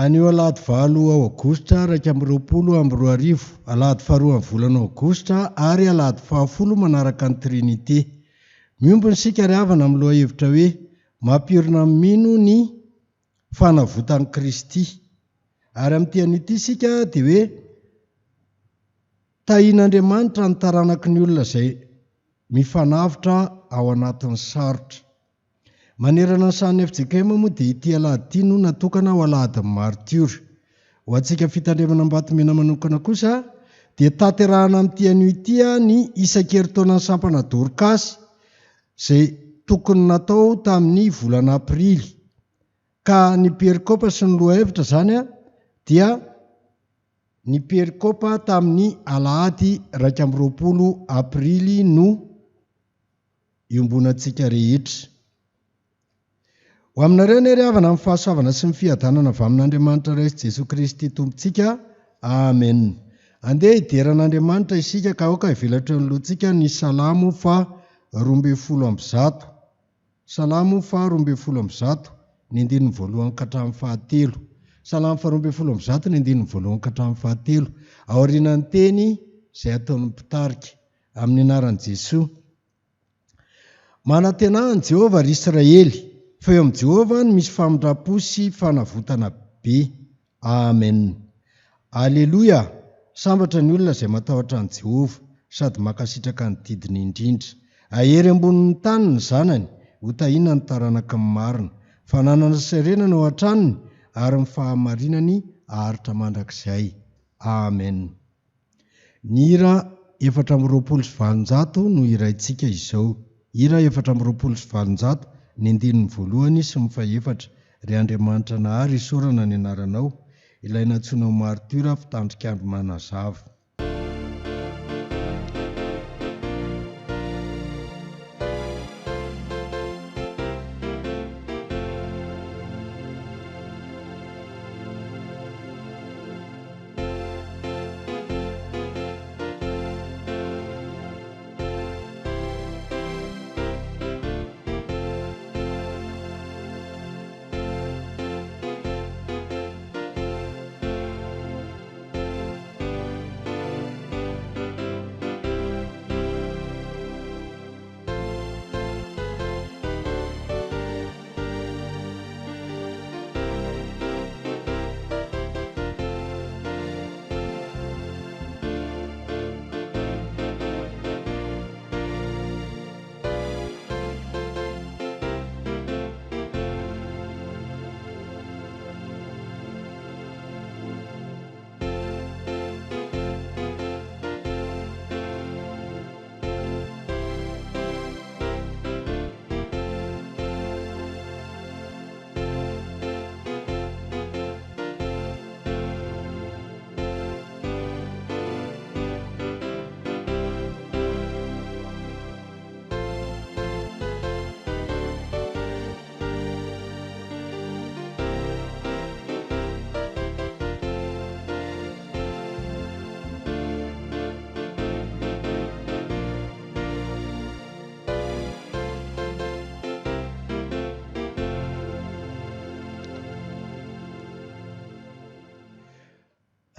Anio alahady 9 aogositra 2020 alahady 2 volana aogositra ary alahady 10 manaraka ny Trinité. Miombony sika ry havana amin'ny loha hevitra hoe mampirina mino ny fanavotan'i Kristy. Ary amin'ity an'ity sika dia hoe tahian'Andriamanitra ny taranaky ny olona izay mifanavotra ao anatin'ny sarotra. Manerana ny sahan'ny FJKM moa dia ity alahady ity no natokana ho alahadin'ny martiora. Ho antsika fitandremana am-batomena manokana kosa dia tanterahana amin'ity anio ity ny isan-keritaonan'ny sampana Dorcas izay tokony natao tamin'ny volana aprily. Ka ny perikopa sy ny lohahevitra izany dia ny perikopa tamin'ny alahady 20 aprily no iombonantsika rehetra. Ho aminareo ry havana amin'ny fahasoavana sy ny fiadanana avy amin'Andriamanitra Ray Jesosy Kristy Tompontsika. Amen. Andeha hideran'Andriamanitra isika ka aoka hivelatra ny lohantsika ny salamo fa 12. Salamo fa 12 ny andininy voalohany ka hatramin'ny fahatelo. Salamo fa 12 ny andininy voalohany ka hatramin'ny fahatelo. Aorianan'ny teny izay ataon'ny mpitarika amin'ny anaran'i Jesosy. Manantenà ny Jehovah ry Israely, fa eo amin'i Jehovah no misy famindrapo sy fanavotana be. Amen. Aleloia. Sambatra ny olona izay matahotra an' Jehovah sady makasitraka ny didiny indrindra. Ahery ambonin'ny tany ny zanany, ho tahiana ny taranaka ny marina. Fananana serenana ao an-tranony ary ny fahamarinany aharitra mandrakizay. Amen. Ny hira 420 no iraintsika izao. Hira 420 ny andininy voalohany sy ny fahaefatra. Ry Andriamanitra nahary isorana ny anaranao, ilay natsoina ho martiora fitandrik'andro manazava.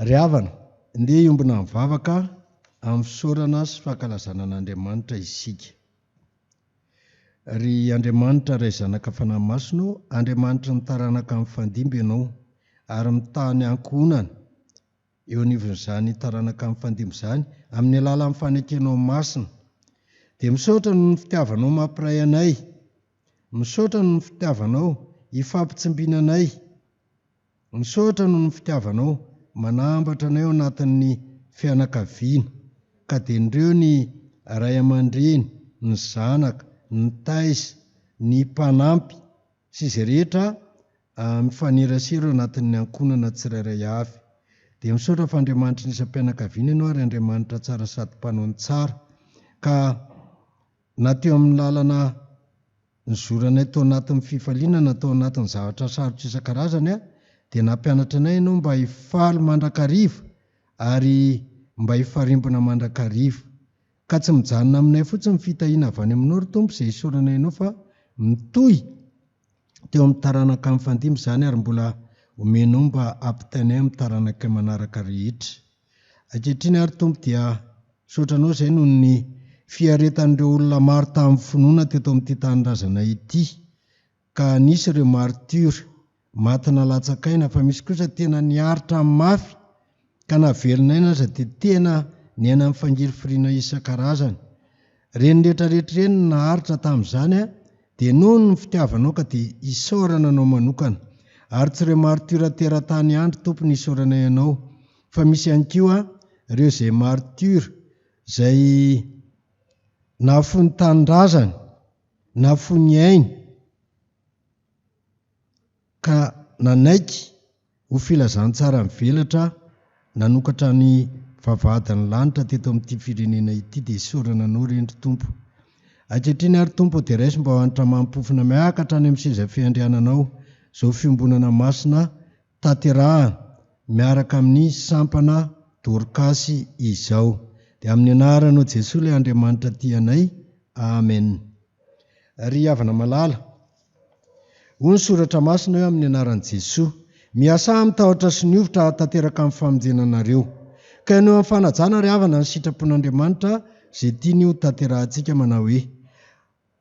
Ry havana, ndeha iombona mivavaka amin'ny fisaorana sy fankalazana an'Andriamanitra isika. Ry Andriamanitra ray zanaka fanahy masino, Andriamanitra ny taranaka amin'ny fandimby ianao ary mitahany ankohonana eo anivon'izany taranaka amin'ny fandimby izany amin'ny alalan'ny fanekenao masina. Dia misaotra no ny fitiavanao mampiray anay, misaotra no ny fitiavanao hifampitsimbiana anay, misaotra no ny fitiavanao manambatra anay ao anatin'ny fianakaviana, ka dia nireo ny ray aman-dreny, ny zanaka, ny taisa, ny mpanampy sy izay rehetra mifanerasera anatin'ny ankohonana tsirairay avy. dia misaotra fa Andriamanitra ny isam-pianakaviana ianao ary Andriamanitra tsara sady mpanao ny tsara. Ka na teo amin'ny lalana ny zoranay tao anatin'ny fifaliana na tao anatin'ny zavatra sarotra isan-karazany dia nampianatra anay ianao mba hifaly mandrakariva ary mba hifarimbona mandrakariva. Ka tsy mijanona aminay fotsiny fitahiana avy any aminao ry Tompo izay isaoranay ianao fa mitohy teo amin'ny taranaka amin'ny fandimby izany ary mbola omenao mba ampitainay amin'ny taranaka manaraka rehetra. Ankehitriny ary Tompo dia saotranao izay noho ny fiaretan'ireo olona maro tamin'ny finoana teto amin'ity tanindrazana ity. Ka nisy ireo martyra matina latsakaina fa misy kosa tena niaritra amin'ny mafy ka navelonay naza dia tena ny aina amin'ny fangirifiriana isan-karazany. Reny rehetrarehetra ireny naharitra tamin'izany dia noho ny fitiavanao ka dia isaorana anao manokana. Ary tsy ireo martyra teratany andro Tompo ny isaoranay ianao fa misy ihany koa ireo izay martyra izay nafony tanindrazany, nafony ainy ka nanaiky ho filazantsara mivelatra nanokatra ny vavahadin'ny lanitra teto amin'ity firenena ity dia isaorana anao rendry Tompo. Ankehitriny ary Tompo dia raisy mba ho anitra mampofona miakatra any amin'ny seza fiandriananao izao fiombonana masina tanterahana miaraka amin'ny sampana Dorkasy izao. Dia amin'ny anaranao Jesoa ilay Andriamanitra tianay. Amen. Ry havana malala, hoy ny soratra masina hoe amin'ny anaran'i Jesoa, miasa mitahotra sy ny ovitra tanteraka amin'ny famonjenanareo. Ka ianao amin'ny fanajana ry havana ny sitrapon'Andriamanitra izay tiany ho tanterahantsika manao hoe: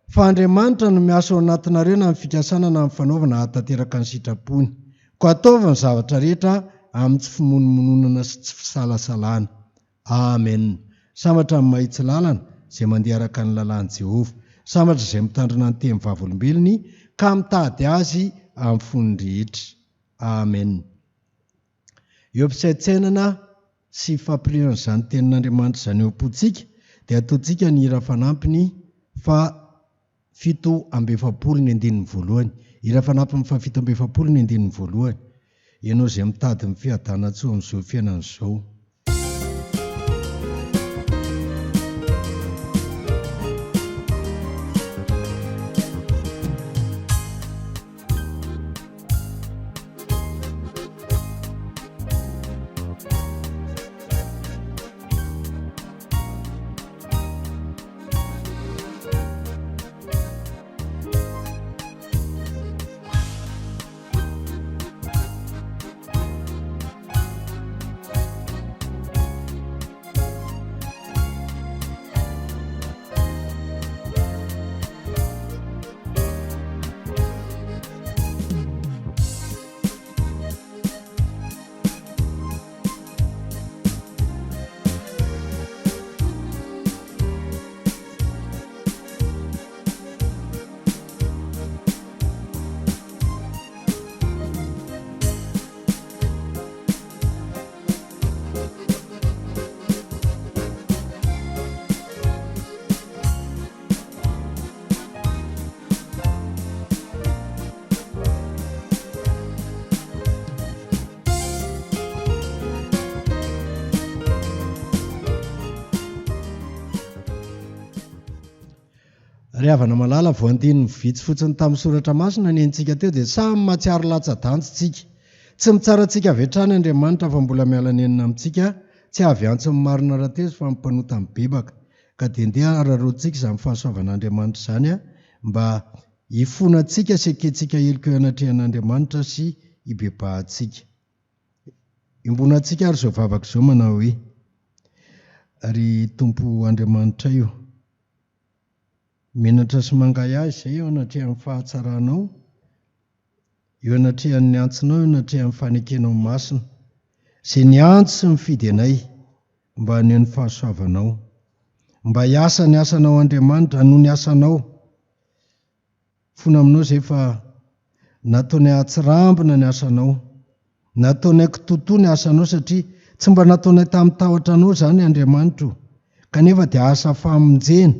fa Andriamanitra no miasa ao anatinareo na amin'ny fikasana na amin'ny fanaovana hahatanteraka ny sitrapony. Ko ataovy ny zavatra rehetra amin'ny tsy fimonomononana sy tsy fisalasalana. Amen. Sambatra amin'ny mahitsy lalana izay mandeha araka ny lalàn'i Jehovah. Sambatra izay mitandrina ny teny vavolombelony ka mitady azy amin'ny foniny rehetra. Amen. Eo ampisaitsainana sy fampiriana izany tenin'Andriamanitra izany eo am-pontsika dia ataontsika ny hira fanampiny fa 7:1. Hira fanampiny fa 7:1. Ianao izay mitady ny fiadanatsoa amin'izao fiainana izao. Ry havana malala, voandiny vitsy fotsiny tamin'ny soratra masina ny entsika teo dia samy mahatsiaro latsa-dantsitsika. Tsy mitsarantsika avy hatrany Andriamanitra fa mbola miala nenina amintsika, tsy avy antsy ny marina rahateza fa mimpanota amin'ny bebaka. Ka dia ndeha araroantsika izany fahasoavan'Andriamanitra izany mba hifonantsika sy hakentsika heloka eo anatrehan'Andriamanitra sy hibebahantsika. Imbonantsika ary izao vavaka izao manao hoe: ry Tompo Andriamanitra io, menatra sy mangay azy izay eo anatrehan'ny fahatsaranao, eo anatrehan'ny antsinao, eo anatrehan'ny fanekenao masina, izay ny antso sy mifidy anay mba haneho ny fahasoavanao, mba hiasa ny asanao Andriamanitra noho ny asanao. Fona aminao izay fa nataony ahatsirambina ny asanao, nataonay kitotoa ny asanao satria tsy mba nataonay tamin'ny tahotra anao izany Andriamanitra, kanefa dia asa famonjena,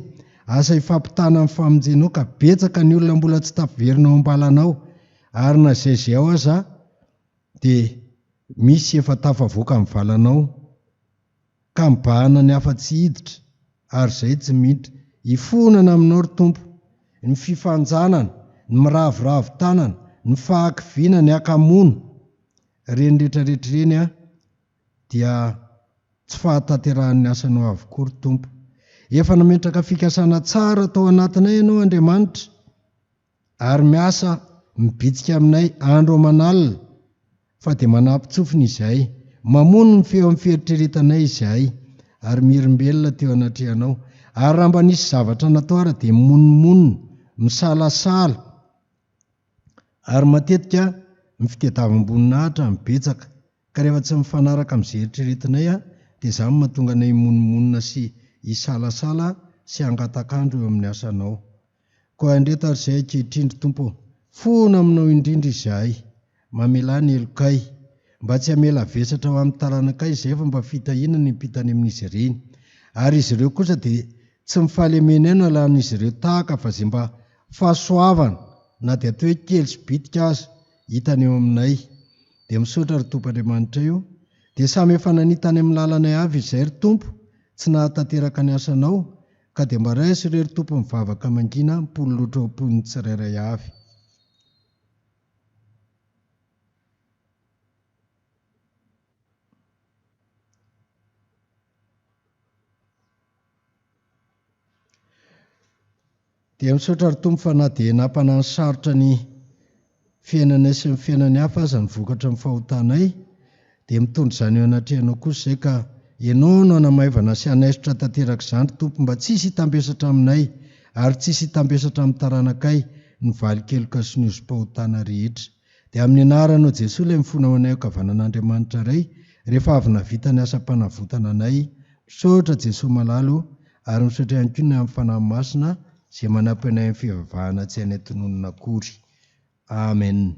asa hifampitana amin'ny famonjenao ka betsaka ny olona mbola tsy tafiverinao ambalanao, ary na izay ao aza dia misy efa tafavoaka amin'ny valanao ka mibahana ny afa-tsy hiditra ary izay tsy miditra. Ifonana aminao ry Tompo ny fifanjanana, ny miravoravo tanana, ny fahakiviana, ny akamoana. Reny rehetrarehetra reny dia tsy fahataterahan'ny asanao avokoa ry Tompo. Efa nametraka fikasana tsara tao anatinay ianao Andriamanitra, ary miasa mibitsika aminay andro aman'alina, fa dia manampy-tsofina izay, mamono ny feo amin'ny fieritreretanay izay, ary mirimbelona teo anatrehanao. Ary raha mba nisy zavatra natao ara dia mononmonona, misalasala, ary matetika ny fitadiavam-boninahitra mibetsaka, ka rehefa tsy mifanaraka amin'izay eritreretinay dia izany mahatonga anay mononmonona sy hisalasala sy hangatakandro eo amin'ny asanao. Koa indreto ary izay ankehitriny ry Tompo, fona aminao indrindra izahay, mamela ny elokay, mba tsy hamela vesatra ho amin'ny taranakay izay fa mba fitahiana ny mpitany amin'izy ireny. Ary izy ireo kosa dia tsy mifaly emena eo na lan'izy ireo tahaka, fa izay mba fahasoavana na dia atao hoe kely sy bitika aza hitany eo aminay. Dia misaotra ry Tompoandriamanitra io, dia samy efa nanitany amin'ny lalanay avy izay ry Tompo, tsy nahatanteraka ny asanao, ka dia mba raisy ireo ry Tompo mivavaka mangina mpolo loatra ao ampon'ny tsirairay avy. Dia misaotra ry Tompo fa na dia nampanany sarotra ny fiainanay sy ny fiainany hafa aza ny vokatra ny fahotanay, dia mitondra izany eo anatrehanao kosa izay ka ianao no hanamaivana sy hanaisotra tanteraka izany ry Tompo, mba tsisy hitambesatra aminay ary tsisy hitambesatra amin'ny taranakay ny valikeloka sy ny osom-pahotana rehetra. Dia amin'ny anaranao Jesoa ilay mifono ao anay ankavanan'Andriamanitra iray, rehefa avy navita ny asa-panavotana anay, misaotra Jesoa malalo, ary misaotra ihany koa ny amin'ny fanahy masina izay manampy anay amin'ny fivavahana tsy hanay tononona akory. Amen.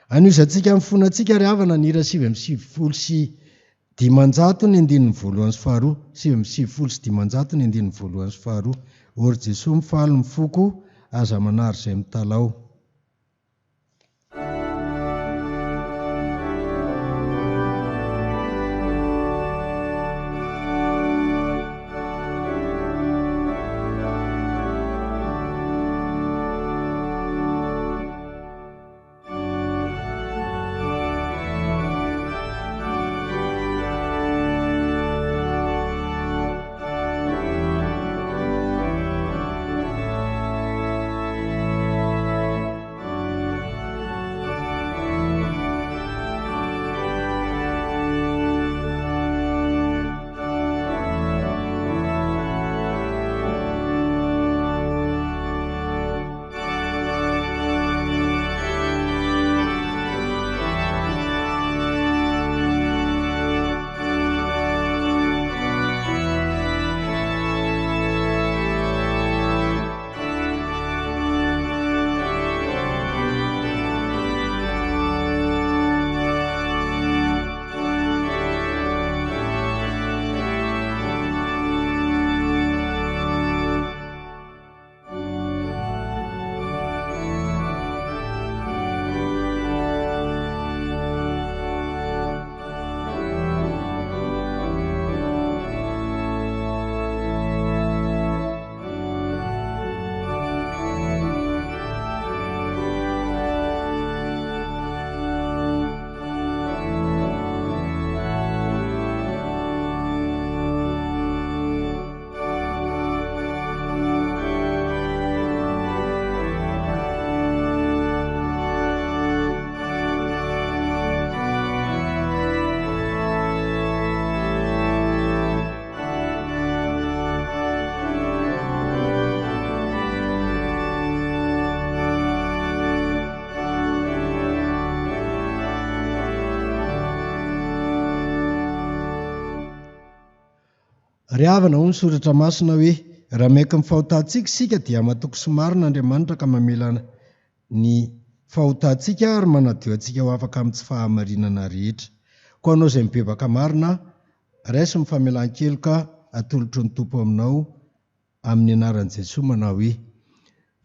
Anoizantsika amin'ny fonantsika ry havana ny hira 775 ny andininy voalohany sy faharoa, 775 ny andininy voalohany sy faharoa. Ory Jesoa mifaly mifoko, aza manary izay mitalao. Ry havana ho ny soratra masina hoe, raha maiky ny fahotantsika sika dia mahatoky sy marina Andriamanitra ka mamela ny fahotantsika ary manadio antsika ho afaka amin'ny tsy fahamarinana rehetra. Koa anao izay mibebaka marina, raisy ny famelan-keloka atolotro ny Tompo aminao amin'ny anaran'i Jesoa manao hoe: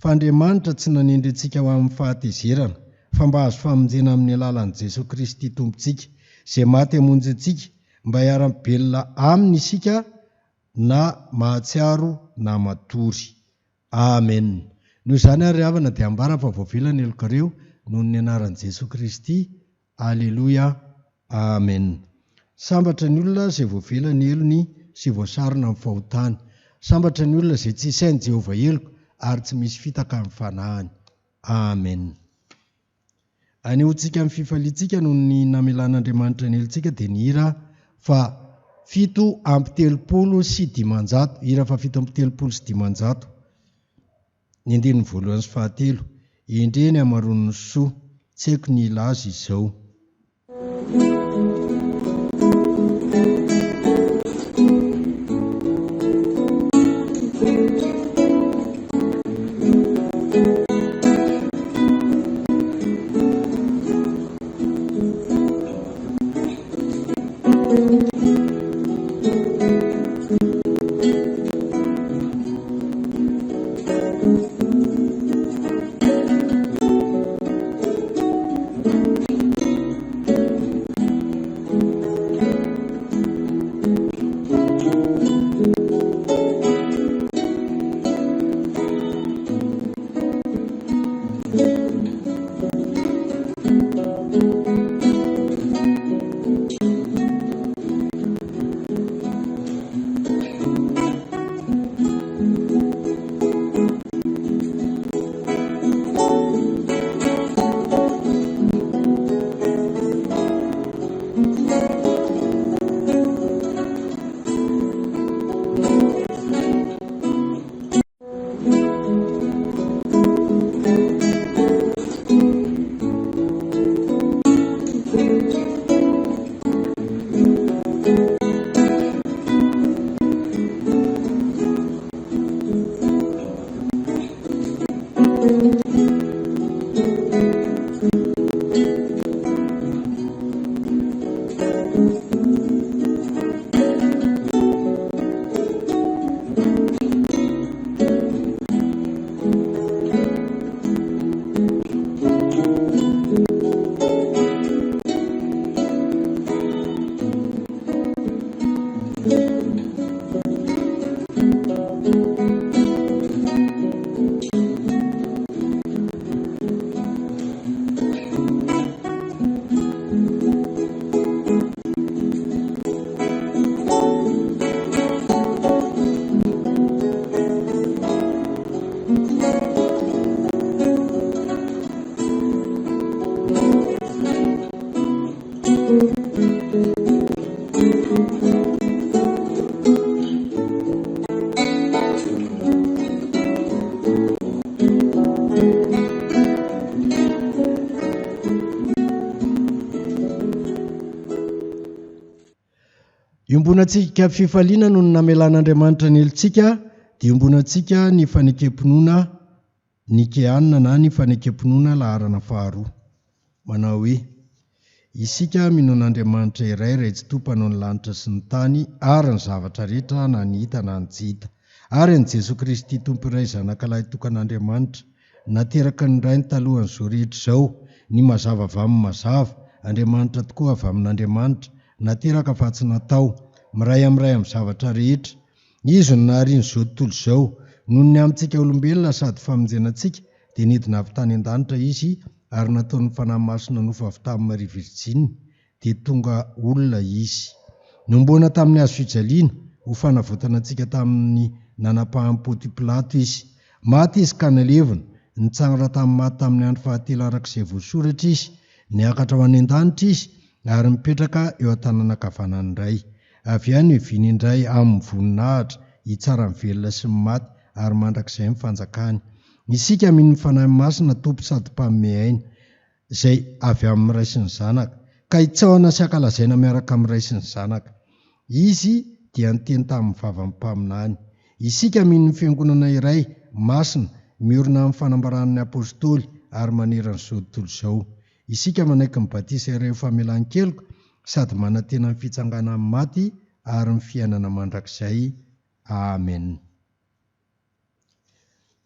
fa Andriamanitra tsy nanindry antsika ho amin'ny fahatezerana, fa mba azo famonjena amin'ny alalan'i Jesosy Kristy tompontsika, izay maty hamonjy antsika mba hiara-mibelona aminy isika na mahatsiaro na matory. Amen. Noho izany ary havana dia ambara fa voavelany elokareo noho ny anaran'i Jesosy Kristy. Aleloia. Amen. Sambatra ny olona izay voavelany elony sy voasarona amin'ny fahotany. Sambatra ny olona izay tsy isain'i Jehova eloko ary tsy misy fitaka amin'ny fanahany. Amen. Anehoantsika amin'ny fifaliantsika noho ny namelan'Andriamanitra ny elontsika dia ny hira fa 7:telopolo sy 500. Hira fa 7:telopolo sy 500. Ny andininy voalohany sy fahatelo. Endreny amaron'ny soa, tsy haiko ny ilaza izao. Iombonantsika fifaliana noho ny namelan'Andriamanitra ny elontsika dia iombonantsika ny fanekempinoana nikeanina na ny fanekempinoana laharana faharoa. Manao hoe: isika mino an'Andriamanitra iray ray tsy tompanao ny lanitra sy ny tany ary ny zavatra rehetra na ny hita na ny tsy hita, ary an'i Jesosy Kristy tompo iray zanakalahy tokan'Andriamanitra nateraka ny rainy talohan'izao rehetra izao, ny mazava avy amin'ny mazava, Andriamanitra tokoa avy amin'Andriamanitra, nateraka fa tsy natao, miray amin'ny zavatra rehetra. Izy no nahariany izao tontolo izao noho ny amintsika olombelona sady famonjenantsika dia nidina avy tany an-danitra izy ary nataon'ny fanahy masina nofo avy tamin'ny Maria Virjiny dia tonga olona izy. Nomboana tamin'ny hazo fijaliana ho fanavotana antsika tamin'ny nanapahany Pônty Pilato izy. Maty izy ka nalevina, nitsangana tamin'ny maty tamin'ny andro fahatelo arak'izay voasoratra izy, niakatra ho any an-danitra izy ary mipetraka eo an-tanàna ankavanana iray. Avy any hiviana indray amin'ny voninahitra hitsara ny velona sy ny maty ary mandrakizay ny fanjakany. Isika mino ny fanahy masina tompo sady mpanome aina izay avy amin'ny Ray sy ny Zanaka, ka hitsaoana sy ankalazaina miaraka amin'ny Ray sy ny Zanaka. Izy dia niteny tamin'ny vavan'ny mpaminany. Isika mino ny fiangonana iray masina miorina amin'ny fanambaran'ny apôstôly ary manerana izao tontolo izao. Isika manaiky ny batisa iray ho famelan-keloka sady manantena ny fitsangana amin'ny maty ary ny fiainana mandrakizay. Amen.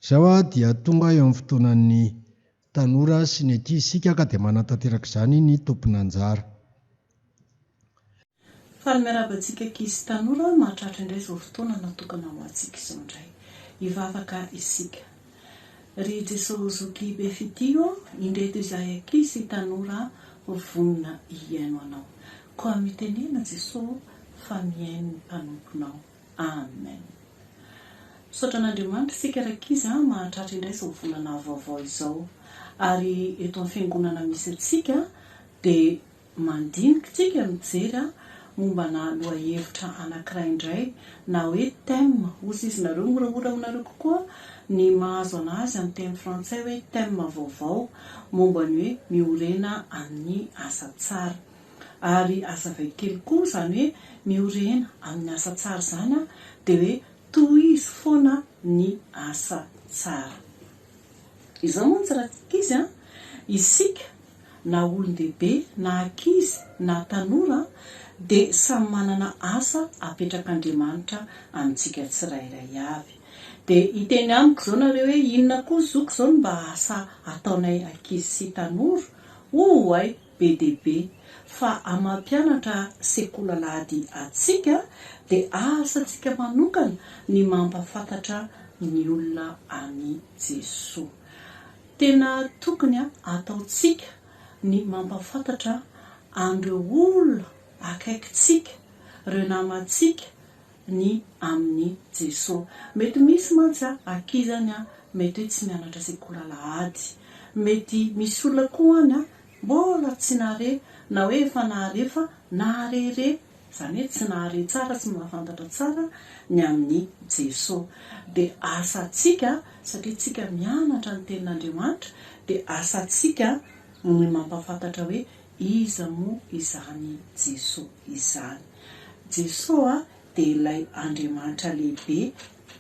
Izao dia tonga eo amin'ny fotoanan'ny tanora sy ny ankizisika ka dia manantanteraka izany ny tompona anjara. Faly miarabantsika ankizy tanora mahatratra indray izao fotoana natokana ho antsika izao indray hivavaka isika. Ry Jesosy zoky be fitio indreto izahay ankizy tanora vonona hiaino anao. Koa mitenena Jesosy fa miaino ny mpanomponao. Amen. Misaotra an'Andriamanitra isika ankizy mahatratra indray izao volana vaovao izao. Ary eto amin'ny fiangonana misy antsika dia mandinika tsika mijery mombana lohahevitra anankiray indray na hoe thème hozy izy nareo moramora aminareo kokoa ny mahazo anazy amin'ny teny frantsay hoe thème vaovao momba ny hoe miorena amin'ny asa tsara. Ary azavay kely koa izany hoe miorena amin'ny asa tsara izany dia hoe tohizo foana ny asa tsara. Izao moa tsy raha izy isika na olon-dehibe na ankizy na tanora dia samy manana asa apetrak'Andriamanitra amintsika tsirairay avy. Dia hiteny amiko izao nareo hoe inona koa zoko izao mba asa ataonay ankizy sy tanora? Hoay be dia be fa amam-pianatra sekolalady atsika dia asantsika manokana ny mampafantatra ny olona any Jesosy. Tena tokony ataontsika ny mampafantatra andreo olona akaikitsika, ireo namantsika ny amin'ny Jesosy. Mety misy mantsy ankizy any mety hoe tsy mianatra sekolalahady, mety misy olona koa any mbola tsy nahare na hoe efa nahare fa naharere, izany hoe tsy nahare tsara, tsy mahafantatra tsara ny amin'ny Jesosy. Dia asantsika satria tsika mianatra ny tenin'Andriamanitra dia asantsika ny mampafantatra hoe iza moa izany Jesosy izany. Jesosy dia ilay Andriamanitra lehibe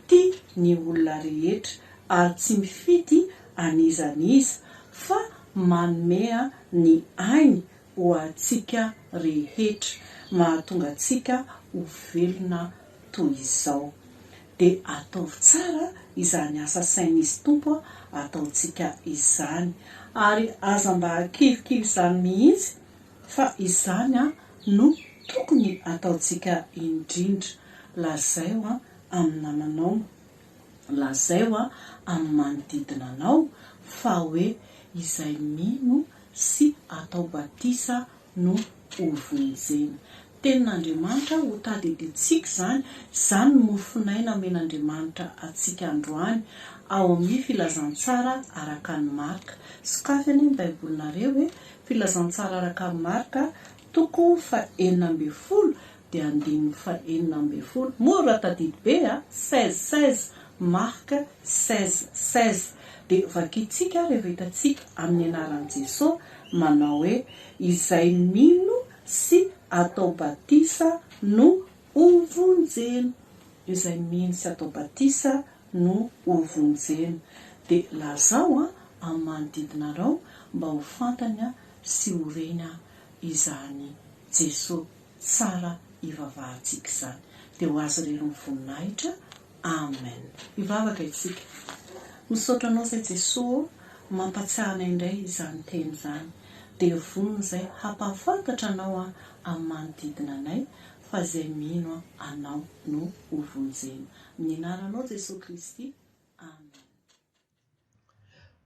tia ny olona rehetra ary tsy mifidy anizaniza fa manome ny ainy ho antsika rehetra mahatonga antsika ho velona toy izao. Dia ataovy tsara izany asa sain'izy Tompo ataontsika izany. Ary aza mba kilikily izany mihitsy fa izany no tokony ataontsika indrindra. Lazaio amin'ny namanao, lazaio amin'ny manodidina anao fa hoe izay mino sy atao batisa no hovonjena. Tenin'Andriamanitra ho tadidintsika izany no mofinaina men'Andriamanitra atsika androany ao amin'ny filazantsara araka ny Marka. Sokafy any ny baibolinareo hoe filazantsara araka ny Marka 4:40 dia 4:40. Mora tadidy be 16:16, Marka 16:16. Dia vakitsika rehefa hitantsika amin'ny anaran'i Jesosy manao hoe izay mino sy atao batisa no hovonjena. Izay mino sy atao batisa no hovonjena. Dia lazao amin'ny manodidinareo mba ho fantany sy horena izany Jesosy tsara ivavahantsika izany. Dia ho azy irery ny voninahitra. Amen. Hivavaka isika. Misaotra anao izay Jesosy mampatsiahy anay indray izany teny izany. Dia vonona izay hampafantatra anao amin'ny manodidina anay fa izay mino anao no hovonjena. Amin'ny anaranao Jesosy Kristy. Amen.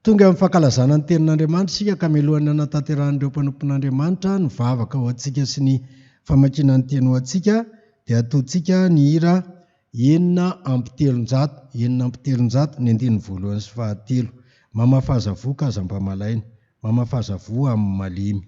Tonga amin'ny fankalazana ny tenin'Andriamanitra isika ka mialohan'ny hanatanteran'ireo mpanompon'Andriamanitra ny vavaka ho antsika sy ny famakiana ny teny ho antsika dia ataontsika ny hira 9:telonjato, 9:telonjato ny 119. Mamafazavo ka aza mba malaina, mamafazavo amin'ny malemy.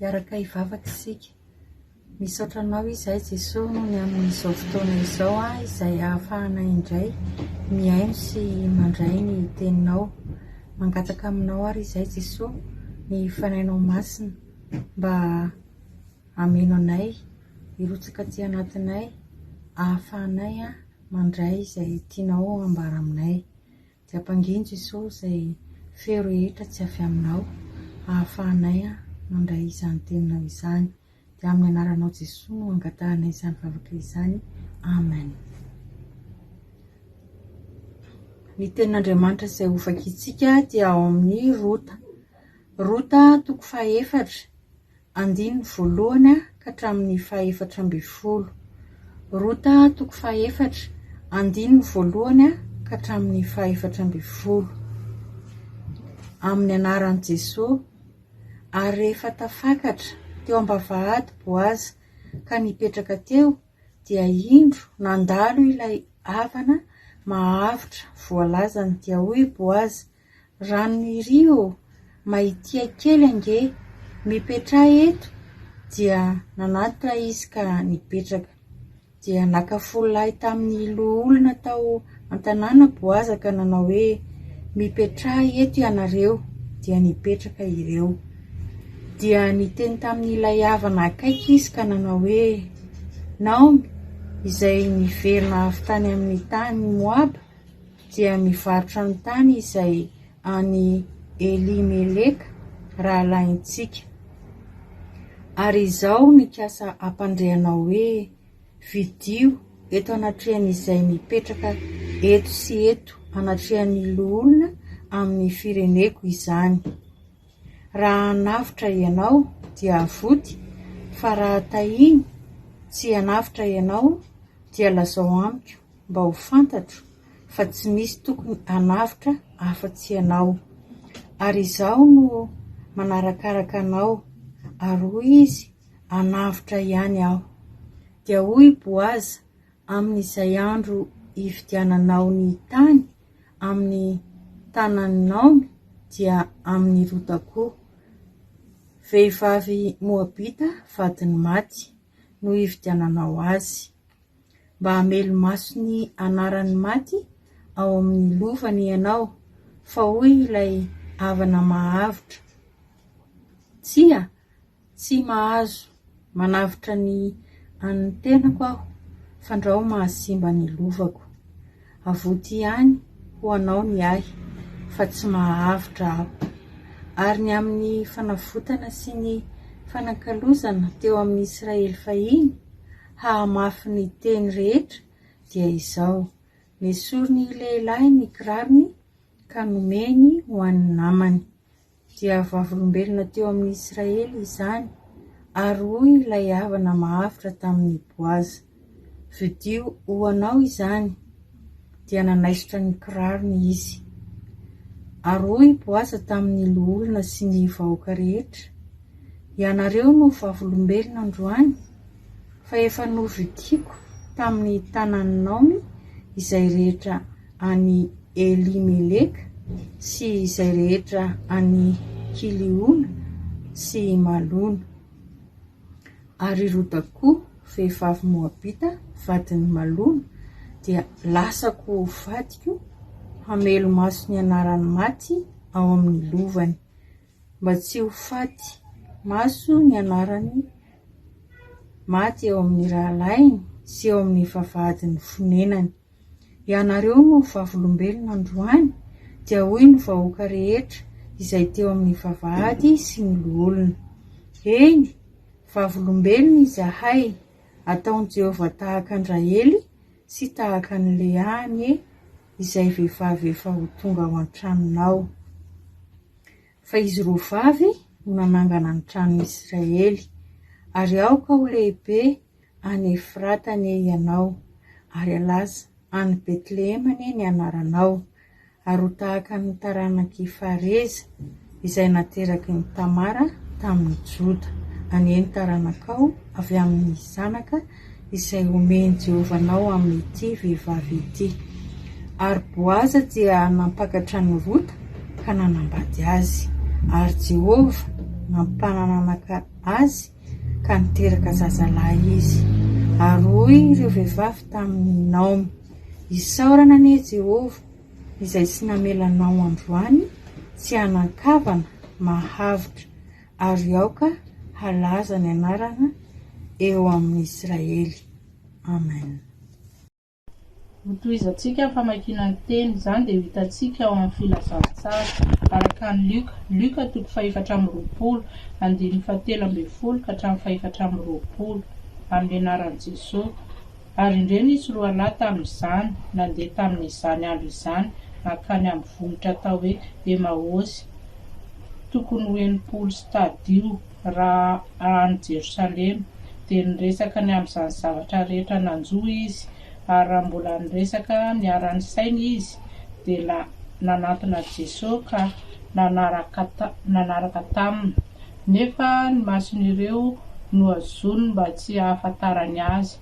Iaraka hivavaka isika. Misaotra anao izay Jesosy noho ny amin'izao fotoana izao izay ahafahana indray miaino sy mandray ny teninao. Mangataka aminao ary izay Jesosy ny fanainao masina mba ameno anay, hirotsaka aty anatinay, ahafahanay mandray izay tianao ambara aminay. Dia ampanginy Jesosy izay feo rehetra tsy avy aminao, ahafahanay mandray izany teninao izany. Dia amin'ny anaranao Jesosy no angatahanay izany vavaka izany. Amen. Ny tenin'Andriamanitra izay ho vakintsika dia ao amin'ny Rota toko 4 andiny voalohany ka hatramin'ny 14. Rota toko 4 andiny voalohany ka hatramin'ny 14. Amin'ny anaran'i Jesosy. Ary rehefa tafakatra teo am-bavahady Boazy ka nipetraka teo, dia indro nandalo ilay havana mahavitra voalazany, dia hoy Boazy, ranony rio mahitia kely ange, mipetra eto. Dia nanatitra izy ka nipetraka. Dia nakafolo lahy tamin'ny loha tao an-tanàna Boazy ka nanao hoe, mipetra eto ianareo. Dia nipetraka ireo. Dia niteny tamin'ilay havana akaiky izy ka nanao hoe, Naomi, izay niverina avy tany amin'ny tany Moaba, dia mivarotra ny tany izay any Elimeleka rahalahintsika. Ary izao nikasa ampandrehanao hoe, vidio eto anatrehan'izay mipetraka eto sy eto anatrehan'ny loholona amin'ny fireneko izany. Raha hanavitra ianao dia avoty, fa raha tahiny tsy hanavitra ianao dia lazao amiko mba ho fantatro fa tsy misy tokony hanavitra afa-tsy ianao. Ary izao no manarakaraka anao, ary hoy izy, hanavitra ihany aho. Dia hoy Boazy, amin'izay andro hividiananao ny tany amin'ny tanan'i Naomi, dia amin'ny Rota koa, vehivavy Moabita vadiny maty, no hividiananao azy, mba hamelo maso ny anaran'ny maty ao amin'ny lovany ianao. Fa hoy ilay havana mahavitra, tsy mahazo manavitra ny an'ny tenako aho, fandrao mahasimba ny lovako. Avoty ihany ho anao ny ahy, fa tsy mahavitra aho. Ary ny amin'ny fanavotana sy ny fanakalozana teo amin'ny Israely fahiny, hahamafy ny teny rehetra, dia izao, nesoriny lehilahy ny kirarony ka nomeny ho an'ny namany. Dia vavolombelona teo amin'ny Israely izany, ary hoy ilay havana mahavitra tamin'ny Boazy, vidio ho anao izany. Dia nanaisotra ny kirarony izy. Ary hoy Boazy tamin'ny loholona sy ny vahoaka rehetra, ianareo no vavolombelona androany, fa efa novidiko tamin'ny tanan'i Naomi izay rehetra any Elimeleka sy izay rehetra any Kiliona sy Malona. Ary Rota koa, vehivavy Moabita vadiny Malona, dia lasako vadiko hamelo maso ny anaran'ny maty ao amin'ny lovany, mba tsy ho faty maso ny anaran'ny maty ao amin'ny rahalainy sy ao amin'ny vavahadin'ny fonenany. Ianareo no vavolombelona androany, dia hoy ny vahoaka rehetra izay teo amin'ny vavahady sy ny loholona, eny, vavolombelona izahay, ataon'i Jehovah tahaka Andraely sy tahaka ny Leany izay vehivavy efa ho tonga ao an-tranonao. Fa izy roa vavy no nanangana ny tranon'i Israely, ary aoka ho lehibe any Efrata anie ianao, ary alaza any Betlehema anie ny anaranao, ary ho tahaka ny taranaky Fareza izay nateraky ny Tamara tamin'ny Joda, anie ny taranakao avy amin'ny zanaka izay omeny Jehovah anao amin'ity vehivavy ity. Ary Boazy dia nampakatra ny Rota ka nanambady azy, ary Jehovah nampananaka azy ka niteraka zazalahy izy. Aroy ireo vehivavy tamin'ny Naomi: isaorana anie Jehovah izay tsy namelanao androany, tsy hanan-kavana mahavitra, ary aoka halaza ny anarana eo amin'ny Israely. Amen. Hotoizantsika ny famakiana ny teny izany dia hitantsika ao amin'ny filazantsara araka ny Luka toko 4:20 andininy 7:12 ka hatramin'ny 4:20 amin'ny anaran'i Jesosy. Ary indray nisy roa lahy tamin'izany nandeha tamin'izany andro izany nakany amin'ny vohitra atao hoe Emaosy, tokony ho 80 stadio raha any Jerosalema. Dia niresaka ny amin'izany zavatra rehetra nanjoa izy, ary raha mbola niresaka niara-ny sainy izy dia nanantona Jesosy ka nanaraka taminy. Nefa ny mason'ireo no azony mba tsy hahafantarany azy.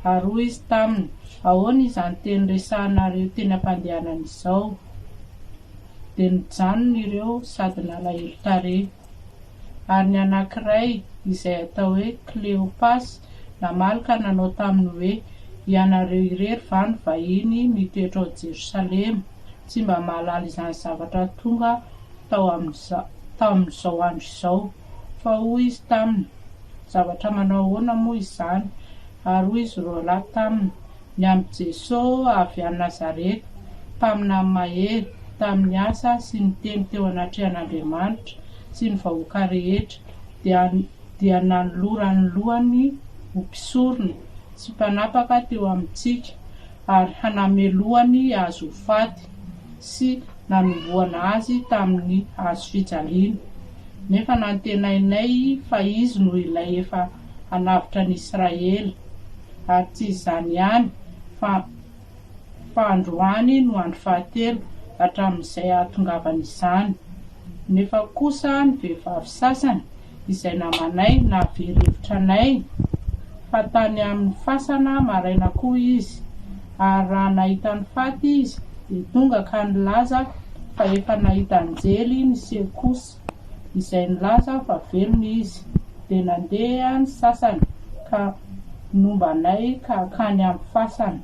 Ary hoy izy taminy: ahoana izany teny resahanareo teny am-pandehanana izao? Dia nijanona ireo sady nalahelo tarehy. Ary ny anankiray izay atao hoe Kleopas namaly ka nanao taminy hoe: ianareo irery va ny vahiny mitoetra ao Jerosalema tsy mba mahalala izany zavatra tonga tao amin'izao andro izao? Fa hoy izy taminy: zavatra manao ahoana moa izany? Ary hoy izy roa lahy taminy: ny amin'ny Jesosy avy any Nazareta, mpamina mahery tamin'ny asa sy ny teny teo anatrehan'Andriamanitra sy ny vahoaka rehetra, dia nanolorany lohany ho mpisorona sy mpanapaka teo amintsika, ary hanamelohany azo ho faty, sy nanomboana azy tamin'ny hazo fijaliana. Nefa nantenainay fa izy no ilay efa hanavitra ny Israely, ary tsy izany ihany fa androany no andro fahatelo hatramin'izay ahatongavany izany. Nefa kosa ny vehivavy sasany izay namanay nahavery hevitra anay fa tany amin'ny fasana maraina koa izy, ary raha nahita ny faty izy dia tonga ka nilaza fa efa nahita anjely niseho kosa izay nilaza fa velona izy. Dia nandeha ny sasany ka nombanay ka hakany amin'ny fasana,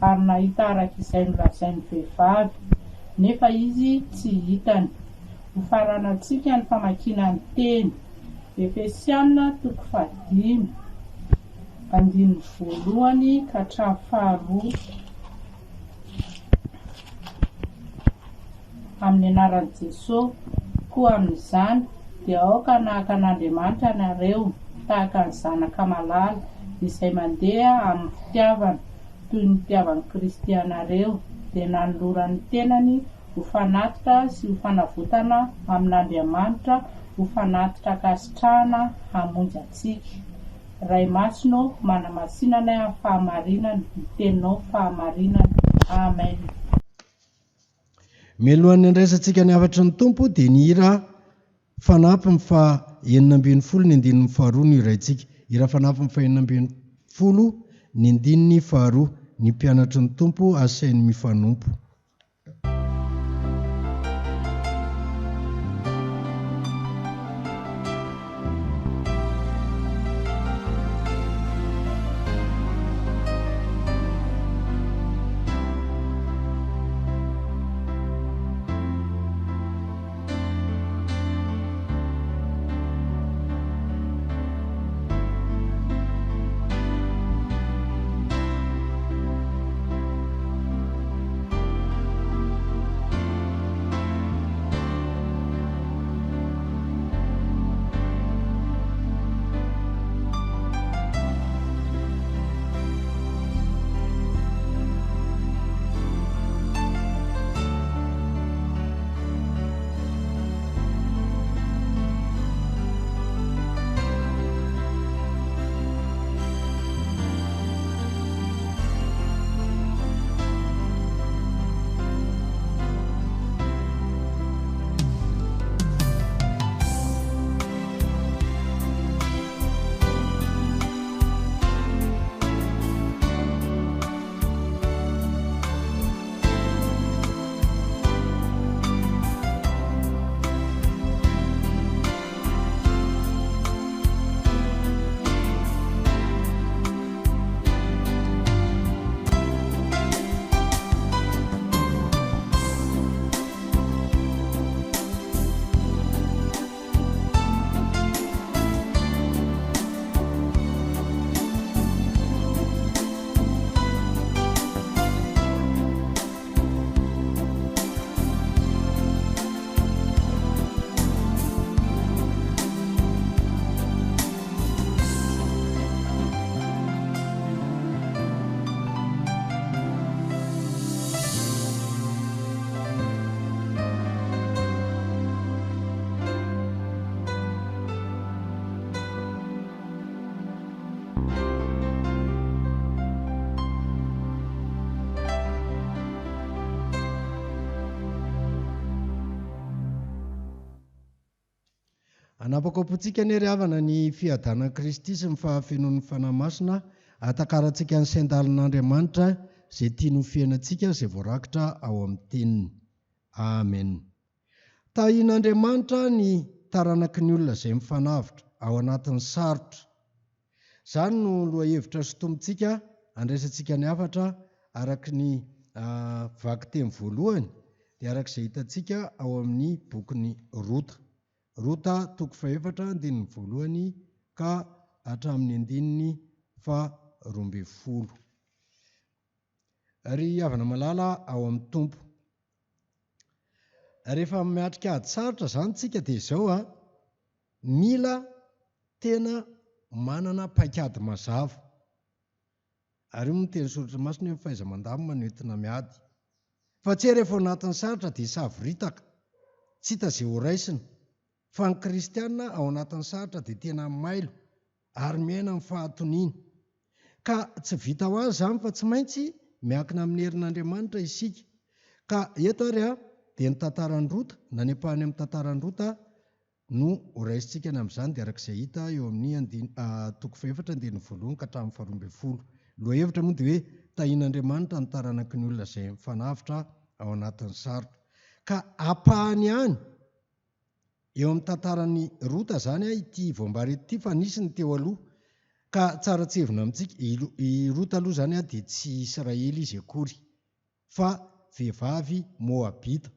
ary nahita araka izay nolazain'ny vehivavy, nefa izy tsy hitany. Ho faranantsika ny famakiana ny teny. Efesiana toko 5 andininy 1 ka hatramin'ny 2. Amin'ny anaran'i Jesosy koa amin'izany dia aoka nahaka an'Andriamanitra ianareo tahaka ny zanaka malala izay mandeha amin'ny fitiavana toy ny fitiavan'i Kristy ianareo, dia nanolorany tenany ho fanatitra sy ho fanavotana amin'Andriamanitra, ho fanatitra kasitrahana hamonjy atsika. Ray masonao manamasinana amin'ny fahamarinana, ny teninao fahamarinana. Amen. Mialohan'ny andraisantsika ny hafatry ny tompo dia ny hira fanampy ny 9:12 ny 2 ny iraintsika. Hira fanampy ny 9:12 ny 2 ny mpianatry ny tompo asainy mifanompo. Anapaka apontsika ny ry havana ny fiadanan'i Kristy sy ny fahafenoan'ny fanahy masina, atakarantsika ny saindalin'Andriamanitra izay tia nofenantsika izay voarakitra ao amin'ny teniny. Amen. Tahian'Andriamanitra ny taranaky ny olona izay mifanavitra ao anatin'ny sarotra. Izany no lohahevitra sy tombontsika andraisantsika ny hafatra araka ny vaky teny voalohany dia arak'izay hitantsika ao amin'ny bokin'ny Rota. Rota 4:1 ka hatramin'ny 12. Ry havana malala ao amin'ny tompo. Rehefa miatrika ady sarotra izany tsika dia izao mila tena manana paikady mazava. Ary io no teny soratra masina hoe fahaiza-mandamo manentona miady. Fa tsy rehefa anatin'ny sarotra dia savoritaka, tsy hita izay ho raisina. Fa ny kristianina ao anatin'ny sarotra dia tena mailo ary miaina amin'ny fahatoniana. Ka tsy vita ho azy izany fa tsy maintsy miankina amin'ny herin'Andriamanitra isika. Ka eto ary dia ny tantaran'ny Rota, na ny ampahany amin'ny tantaran'ny Rota no raisintsika ny amin'izany dia arak'izay hita eo amin'ny 4:1 ka hatramin'ny 12. Lohahevitra moa dia hoe tahian'Andriamanitra ny taranaky ny olona izay mifanavitra ao anatin'ny sarotra. Ka ampahany ihany eo amin'ny tantaran'ny Rota izany ity voambary ity fa nisy ny teo aloha. Ka tsara tsevina amintsika, i Rota aloha izany dia tsy Israely izy akory fa vehivavy Moabita.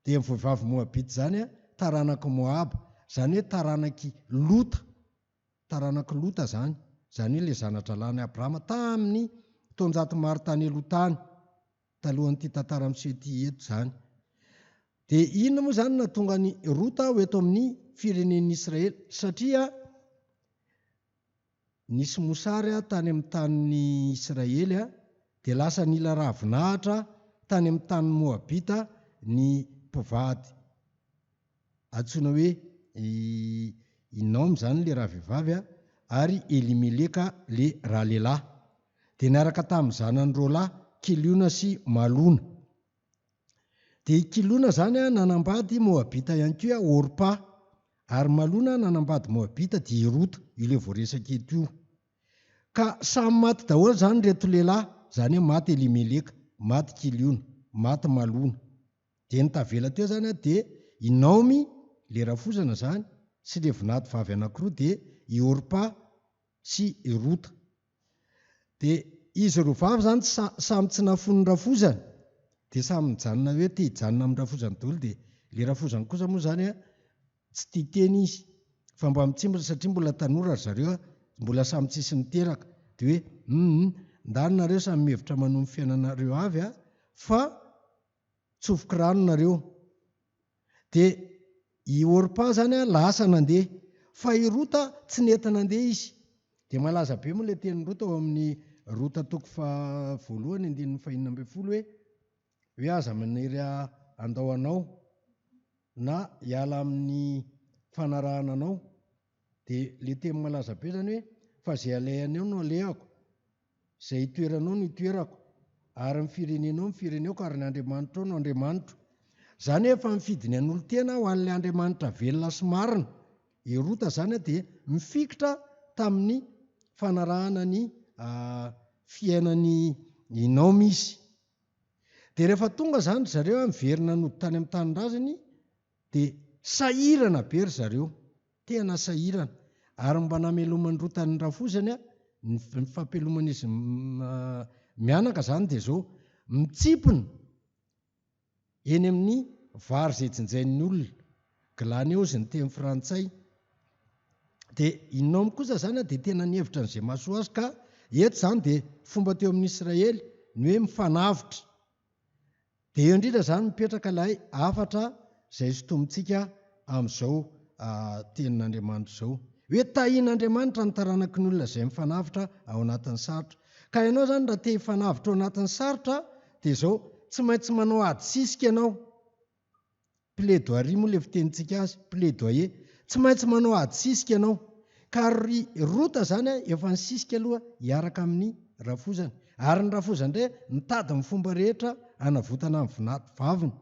Dia ny vehivavy Moabita izany taranaky Moaba, izany hoe taranaky Lota izany. Izany hoe ilay zanatra lany Abrahama tamin'ny taonjato maro tany aloha tany, talohan'ity tantara miseho ity eto izany. Dia inona moa izany nahatonga ny Rota ho eto amin'ny firenen'ny Israely? Satria nisy mosary tany amin'ny tanin'ny Israely dia lasa nila ravinahitra tany amin'ny tanin'ny Moabita ny mpivady. Antsoina hoe i Naomi izany ilay rahavehivavy ary Elimeleka ilay rahalehilahy. Dia niaraka tamin'ny zanan'ireo lahy Kiliona sy Malona. Dia i Kiliona izany nanambady Moabita ihany koa Orpa, ary Malona nanambady Moabita dia Rota, ilay voaresaka eto io. Ka samy maty daholo izany reto lehilahy, izany hoe maty Elimeleka, maty Kiliona, maty Malona. Dia ny tavela teo izany dia i Naomi ilay rafozana izany sy ilay vinady vavy anankiroa dia i Orpa sy i Rota. Dia izy roa vavy izany samy tsy nafon'ny rafozana dia samy mijanona hoe te hijanona amin'ny rafozana daholo. Dia ilay rafozana kosa moa izany tsy tia teny izy fa mba mitsimba satria mbola tanora zareo, mbola samy tsisy niteraka. Dia hoe ndanareo samy mihevitra manohy ny fiainanareo avy fa tsofoky rano nareo. Dia i Orpa izany lasa nandeha, fa i Rota tsy nety nandeha izy. Dia malaza be moa ilay tenin'ny Rota ao amin'ny Rota 1:1-12 hoe aza maniry andao anao na hiala amin'ny fanarahana anao. Dia ilay teny malaza be izany hoe fa izay alayanao no alehako, izay hitoeranao no hitoerako, ary ny firenenao ny fireneko, ary ny Andriamanitra ao no Andriamanitro. Izany hoe efa mifidy ny an'olo tena ho an'ilay Andriamanitra velona sy marina. I Rota izany dia mifikitra tamin'ny fanarahana ny fiainan'ny Naomi izy. Dia rehefa tonga izany zareo miverina nody tany amin'ny tanin-drazany dia sahirana be ry zareo, tena sahirana. Ary mba namelomany Rota ny rafozany ny fampeloman'izy mianaka izany dia izao mitsipona eny amin'ny vary izay jinjain'ny olona, glaneuse ny teny frantsay. Dia i Naomi kosa izany dia tena nihevitra n'izay mahasoa azy, ka eto izany dia fomba teo amin'ny Israely ny hoe mifanavitra. Dia eo indrindra izany mipetraka ilay hafatra izay sotomintsika amin'izao tenin'Andriamanitra izao, hoe tahian'Andriamanitra ny taranaky ny olona izay mifanavitra ao anatin'ny sarotra. Ka ianao izany raha te hifanavitra ao anatin'ny sarotra dia izao tsy maintsy manao ady sisika ianao. Plaidoirie moa ilay fitenintsika azy, plaidoyer, tsy maintsy manao ady sisika ianao. Ka ry Rota izany efa nisisika aloha hiaraka amin'ny rafozana, ary ny rafozana indray mitady ny fomba rehetra hanavotana amin'ny vinady vaviny.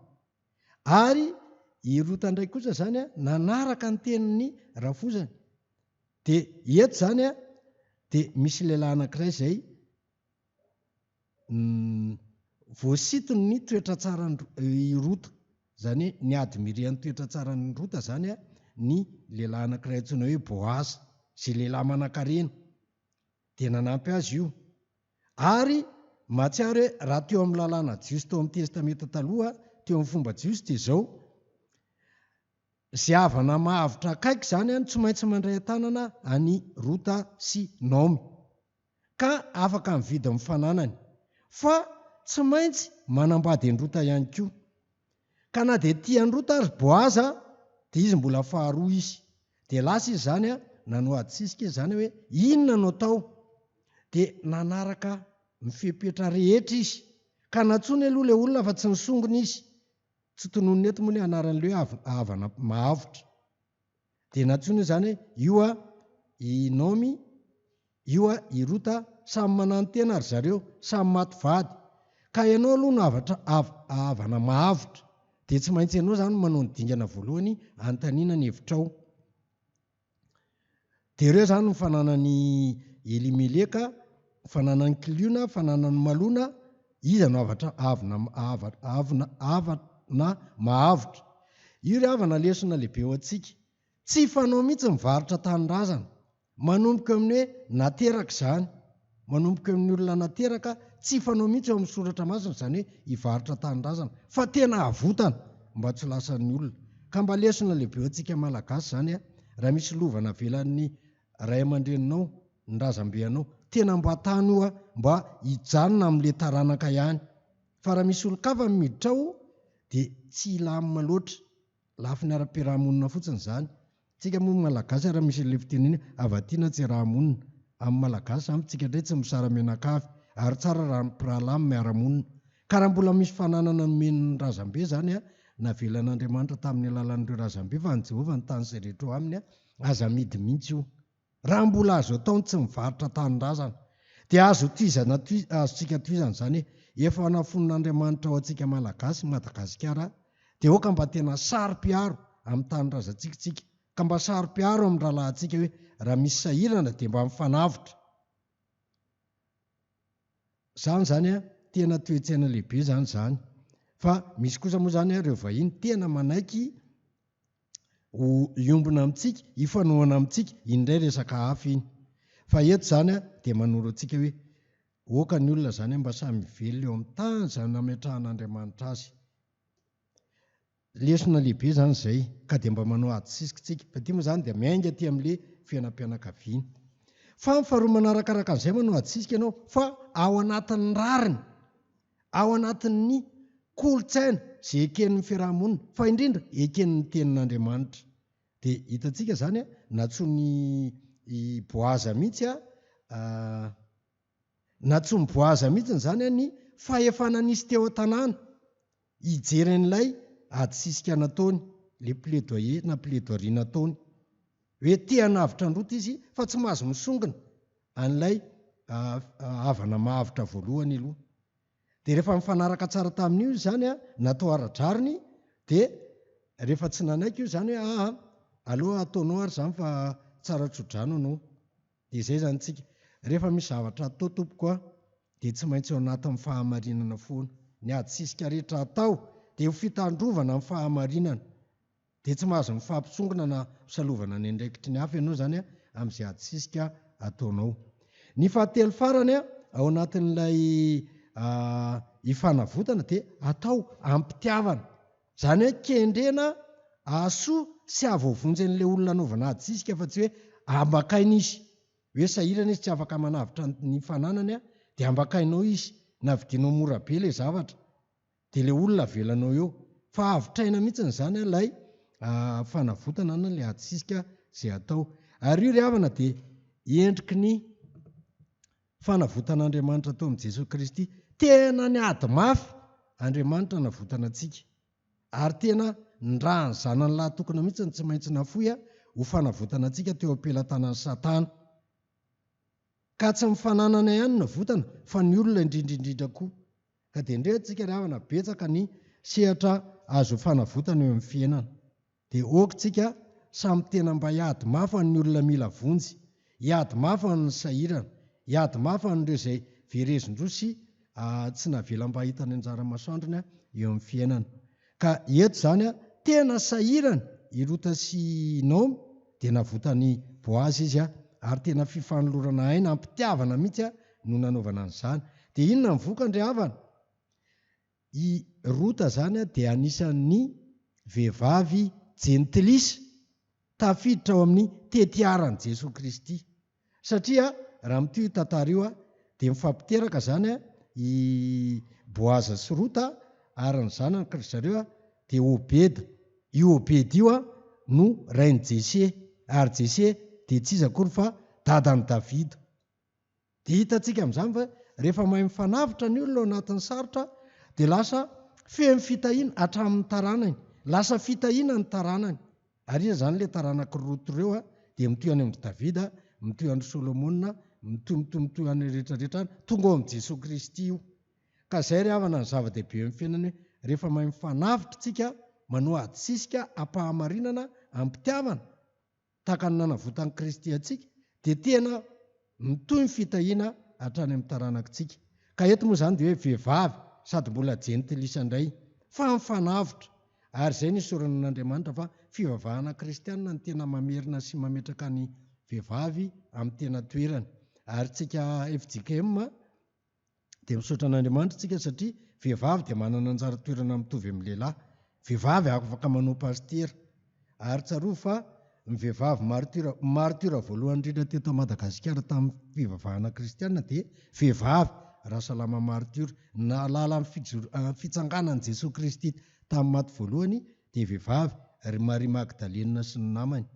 Ary irota indray kosa zany a nanaraka ny tenin'ny rafozany. Dia eto zany a dia misy lehilahy anankiray izay voasitony ny toetra tsarany rota, zany hoe ny admirian'ny toetra tsarany rota zany a ny lehilahy anankiray antsoina hoe Boaza, izay lehilahy manan-karena, dia nanampy azy io. Ary mahatsiaro hoe raha teo amin'ny lalàna jiosy teo amin'ny testamenta taloha, teo amin'ny fomba jiosy dia izao: izay havana mahavitra akaiky zany a tsy maintsy mandray an-tanana any Rota sy Naomi, ka afaka mividy mifananany, fa tsy maintsy manambady ny Rota ihany koa. Ka na dia tian'ny Rota ary Boaza dia izy mbola faharoa izy. Dia lasa izy zany a nanao adisisika zany hoe inona no atao, dia nanaraka mifepetra rehetra izy, ka natsony aloha ilay olona fa tsy nisongona izy, tsy tononony eto moa ny anaran'ilay havana mahavitra. Dia natsony zany hoe io a i Naomi, io a i Rota samy manano tena ary zareo samy maty vady, ka ianao aloha no havana mahavitra, dia tsy maintsy ianao zany manao ny dingana voalohany anontaniana ny hevitrao. Dia ireo zany mifananany Elimeleka, mifananany Kiliona, mifananany Malona, iza no havana mahavitra. Io ry havana lesona lehibe ao antsika, tsy fanao mihitsy mivarotra tanindrazana, manomboka amin'ny hoe nateraka izany, manomboka amin'ny olona nateraka, tsy fanao mihitsy eo amin'ny soratra masina izany hoe hivarotra tanindrazana, fa tena havotana mba tsy lasan'ny olona. Ka mba lesona lehibe ao antsika malagasy zany a, raha misy lovana velan'ny ray aman-dreninao, ny razambe-anao, tena mba tany io a mba hijanona amin'ilay taranaka ihany. Fa raha misy olon-kafa miditra ao dia tsy ilamina loatra, lafiny ara-piarahamonina fotsiny izany. Tsika moa malagasy raha misy ilay fitenena avatiana tsy rahamonina, amin'ny malagasy zany tsika indray tsy misara mianakavy, ary tsara raha mpirahalahy miara-monina. Ka raha mbola misy fananana nomen'ny razambe zany a, navelan'Andriamanitra tamin'ny alalan'ireo razambe, fa ny Jehovah ny tany izay rehetra ao aminy a, aza midy mihitsy io. Raha mbola azo ataony tsy mivarotra tanindrazana, dia azontsika toizana zany hoe efa nafon'Andriamanitra ao antsika malagasy Madagasikara, dia oka mba tena saro-piaro amin'ny tanindrazantsika, ka mba saro-piaro amin'ny rahalahintsika hoe raha misy sahirana dia mba mifanavitra. Zany zany a tena toe-tsaina lehibe zany. Fa misy kosa moa zany ireo vahiny tena manaiky iombona amintsika, hifanohana amintsika indray resaka hafa iny. Fa eto zany a dia manoro antsika hoe oka ny olona zany mba samy velona eo amin'ny tany izany nametrahan'Andriamanitra azy. Lesona lehibe zany izay, ka dia mba manao adisisika. Fa ity moa zany dia miainga aty amin'ilay fiainam-pianakaviana. Fa ny faharoa manarakaraka an'izay manao adisisika ianao, fa ao anatin'ny rariny, ao anatin'ny kolotsaina izay eken'ny fiarahamonina, fa indrindra eken'ny tenin'Andriamanitra. Dia hitantsika zany a natsony Boaza mihitsy natsony Boaza mihitsy zany a ny fahefana nisy teo an-tanàna hijeren'ilay adisisika nataony, le plaidoyer na plaidoirie nataony, hoe tia navitra ny Rota izy fa tsy mahazo misongona an'ilay havana mahavitra voalohany aloha. Dia rehefa mifanaraka tsara tamin'io zany a, natao ara-drariny, dia rehefa tsy nanaiky io zany hoe aloha ataonao ary zany fa tsara tsodrano anao. Dia izay zany tsika, rehefa misy zavatra atao tompoko a, dia tsy maintsy ao anatin'ny fahamarinana foana. Ny adisisika rehetra atao dia ho fitandrovana amin'ny fahamarinana, dia tsy mahazo mifampisongona na salovana ny andraikitry ny hafa ianao zany a amin'izay adisisika ataonao. Ny fahatelo farany a, ao anatin'ilay hifanavotana dia atao ampitiavana, zany hoe kendrena ahasoa sy ahavoavonjy an'ilay olona anaovana adisisika, fa tsy hoe ambakaina izy, hoe sahirana izy tsy afaka manavitra ny fananany a, dia ambakainao izy, na vidinao mora be ilay zavatra, dia ilay olona avelanao eo. Fa avitraina mihitsy zany ilay fanavotana na ilay adisisika izay atao. Ary io ry havana dia endriky ny fanavotan'Andriamanitra tao amin'i Jesosy Kristy. Tena ny ady mafy Andriamanitra navotana antsika, ary tena ndrahany zanany lahy tokana mihitsy ny tsy maintsy nafoy ho fanavotana antsika teo am-pelantanan'ny Satana. Ka tsy mifananana ihany navotana, fa ny olona indrindraindrindra koa. Ka dia indray antsika ry havana betsaka ny sehatra azo fanavotana eo amin'ny fiainana. Dia okontsika samy tena mba hiady mafana ny olona mila vonjy, hiady mafana ny sahirana, hiady mafana ireo izay verezindrosy tsy navela mba hitany anjara masoandrony eo amin'ny fiainana. Ka eto zany tena sahirana Rota sy Naomi dia navotany Boazy izy ary tena fifanolorana aina ampitiavana mihitsy no nanaovana an'izany. Dia inona ny vokany ry havana? I Rota zany dia anisan'ny vehivavy jentilisa tafiditra ao amin'ny tetiaran'i Jesosy Kristy. Satria raha amin'ity tantara io dia mifampiteraka zany i Boaza sy Rota ary ny zanany ry zareo dia Obeda. Io Obeda io no rain'i Jese, ary Jese dia tsy iza akory fa dadan'i Davida. Dia hitantsika amin'izany fa rehefa mahay mifanavitra ny olona ao anatin'ny sarotra dia lasa feno fitahiana hatramin'ny taranany, lasa fitahiana ny taranany. Ary iza zany ilay taranaka roto ireo dia mitoy any amin'i Davida, mitoy an'i Solomona, mitoy any rehetrarehetra tonga ao amin'i Jesosy Kristy io. Ka izay ry havana ny zava-dehibe amin'ny fiainana hoe rehefa mahay mifanavitra tsika manao ady sisika ampahamarinana ampitiavana tahaka ny nanavotan'i Kristy antsika dia tena mitoy ny fitahiana hatrany amin'ny taranakitsika. Ka eto moa zany dia hoe vehivavy sady mbola jentilisa indray fa mifanavitra. Ary izay nisorana n'Andriamanitra fa fivavahana kristianina ny tena mamerina sy mametraka ny vehivavy amin'ny tena toerany. Ary tsika FJKM dia misaotra an'Andriamanitra tsika satria vehivavy dia manana anjara toerana mitovy amin'ny lehilahy. Vehivavy afaka manao pastera. Ary tsaroa fa ny vehivavy martyra voalohany indrindra teto Madagasikara tamin'ny fivavahana kristianina dia vehivavy Rasalama martyra. Nalala ny fitsanganan'i Jesosy Kristy tamin'ny maty voalohany dia vehivavy ry Maria Magdalena sy ny namany.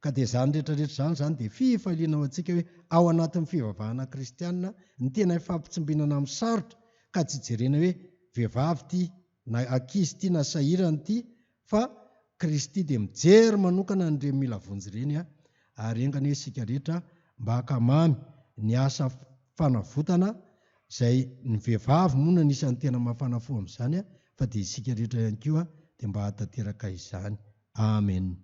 Ka dia zany rehetrarehetra zany dia fifaliana ao antsika hoe ao anatin'ny fivavahana kristianina ny tena ifampitsimbinana amin'ny sarotra ka tsy jerena hoe vehivavy ty na ankizy ty na sahirana ty fa Kristy dia mijery manokana ny ireo mila vonjy ireny ary engany hoe isika rehetra mba hakamamy ny asa fanavotana izay ny vehivavy moa no anisan'ny tena mahafanafo amin'izany fa dia isika rehetra ihany koa dia mba hatateraka izany. Amen.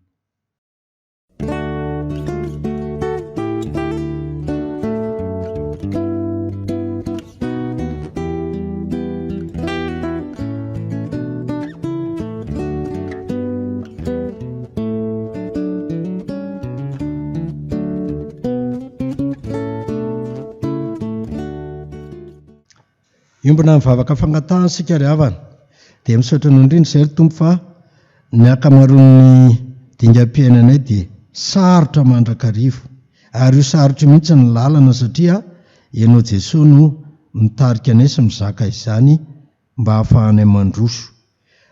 Iombona mivavaka fangatahana sika ry havana dia misaotra no indrindra izay ry tompo fa ny akamaroan'ny dingam-piainanay dia sarotra mandrakarivo ary io sarotra mihitsy ny lalana satria ianao Jesosy no mitarika anay sy mizaka izany mba hahafahanay mandroso.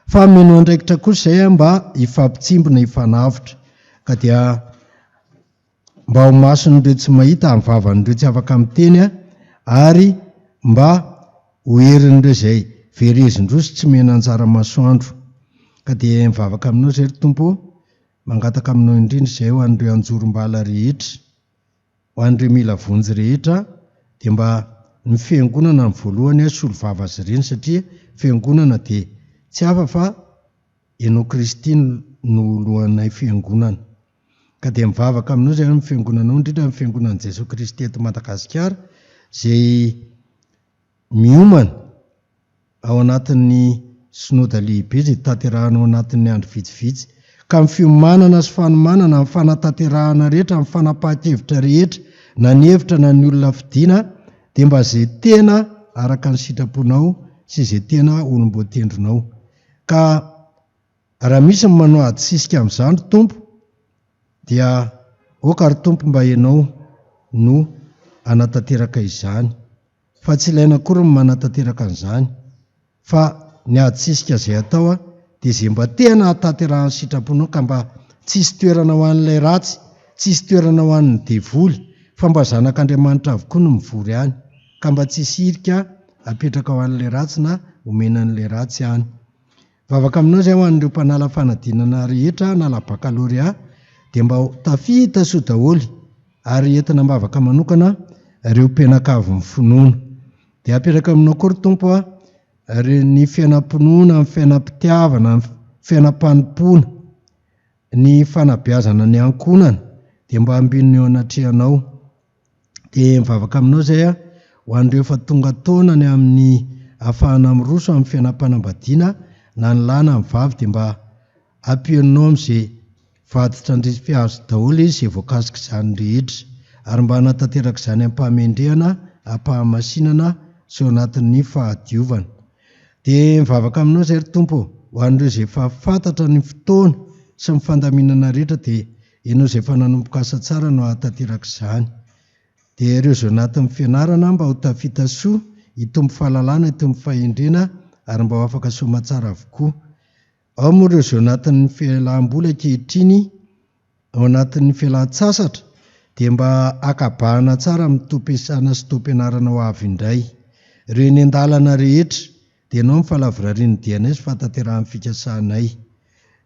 Fa mino andraikitra kosa izay mba hifampitsimbona hifanavitra ka dia mba ho mason'ireo tsy mahita amin'ny vavan'ireo tsy afaka miteny ary mba hoherin'ireo izay verezindroso tsy mena anjara masoandro. Ka dia mivavaka aminao izay ry tompo, mangataka aminao indrindra izay ho an'ireo anjorom-bala rehetra, ho an'ireo mila vonjy rehetra dia mba ny fiangonana ny voalohany solovava azy ireny satria fiangonana dia tsy hafa fa ianao Kristy no lohanay fiangonana. Ka dia mivavaka aminao izay amin'ny fiangonanao indrindra amin'ny fiangonan'i Jesosy Kristy eto Madagasikara izay miomana ao anatin'ny synoda lehibe izay tanterahana ao anatin'ny andro vitsivitsy ka amin'ny fiomanana sy fanomanana amin'ny fanatanterahana rehetra amin'ny fanapahan-kevitra rehetra na ny hevitra na ny olona fidiana dia mba izay tena araka ny sitraponao sy izay tena olom-boatendronao. Ka raha misy ny manao ady sisika amin'izany ry tompo dia oka ry tompo mba ianao no anatanteraka izany. Fa tsy ilaina akory ny manatanteraka an'izany fa ny ady sisika izay atao dia izay mba tena hatanterahany sitraponao ka mba tsisy toerana ho an'ilay ratsy, tsisy toerana ho an'ny devoly fa mba zanak'Andriamanitra avokoa no mivory any ka mba tsisy hirika apetraka ho an'ilay ratsy na omena an'ilay ratsy any. Vavaka aminao izay ho an'ireo mpanala fanadinana rehetra nala bakalorea dia mba tafita soa daholo ary entina mivavaka manokana ireo mpianakavy ny finoana. Dia apetraka aminao koa ry tompo ny fiainam-pinoana, ny fiainam-pitiavana, fiainam-panimpona, ny fanabeazana ny ankonana dia mba ambininy eo anatrehanao. Dia mivavaka aminao zay ho an'ireo efa tonga taona ny amin'ny ahafahana miroso amin'ny fiainam-panambadiana na ny lahy na ny vavy, dia mba ampianao amin'izay vaditra andrisy fihazo daholo izy izay voakasika izany rehetra, ary mba hanatanteraka izany ampahamendrehana, ampahamasinana sy ao anatin'ny fahadiovana. Dia mivavaka aminao zay ry Tompo, ho an'ireo izay efa fantatra ny fotoana sy ny fandaminana rehetra, dia ianao izay efa nanomboka asa tsara no hahatanteraka izany. Dia ireo izay anatin'ny fianarana mba ho tafita soa, hitombo fahalalana, hitombo fahendrena, ary mba ho afaka soma tsara avokoa. Ao moa ireo izay anatin'ny fialam-boly ankehitriny, ao anatin'ny fialan-tsasatra, dia mba akabahana tsara amin'ny tom-piasana sy tom-pianarana ho avy indray. Ireo eny an-dalana rehetra dia ianao mifalavorariany dianay sy fahatanterahany fikasanay.